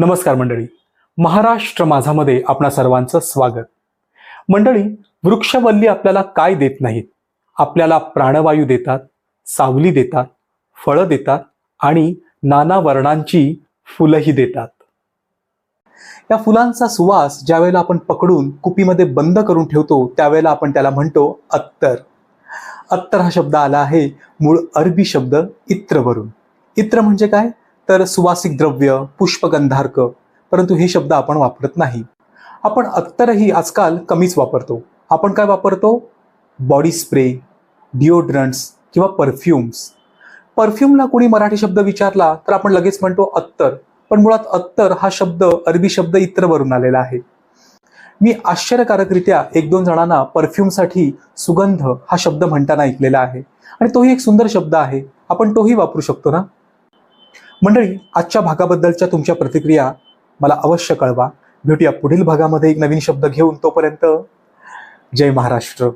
नमस्कार मंडळी, महाराष्ट्र माझामध्ये आपणा सर्वांचं स्वागत. मंडळी, वृक्षवल्ली आपल्याला काय देत नाहीत? आपल्याला प्राणवायू देतात, सावली देतात, फळं देतात आणि नाना वर्णांची फुलंही देतात. या फुलांचा सुवास ज्यावेळेला आपण पकडून कुपीमध्ये बंद करून ठेवतो त्यावेळेला आपण त्याला म्हणतो अत्तर. अत्तर हा शब्द आला आहे मूळ अरबी शब्द इत्रवरून. इत्र म्हणजे काय? तर सुवासिक द्रव्य, पुष्पगंधार्क. परंतु हे शब्द आपण वापरत नाही. आपण अत्तरही आजकाल कमीच वापरतो. आपण काय वापरतो? बॉडी स्प्रे, डिओड्रंट्स किंवा परफ्युम्स. परफ्यूमला कोणी मराठी शब्द विचारला तर आपण लगेच म्हणतो अत्तर. पण मुळात अत्तर हा शब्द अरबी शब्द इत्रवरून आलेला आहे. मी आश्चर्यकारकरित्या एक दोन जणांना परफ्यूमसाठी सुगंध हा शब्द म्हणताना ऐकलेला आहे आणि तोही एक सुंदर शब्द आहे. आपण तोही वापरू शकतो ना? मंडळी, आजच्या भागाबद्दलच्या तुमच्या प्रतिक्रिया मला अवश्य कळवा. भेटूया पुढील भागामध्ये एक नवीन शब्द घेऊन. तोपर्यंत जय महाराष्ट्र.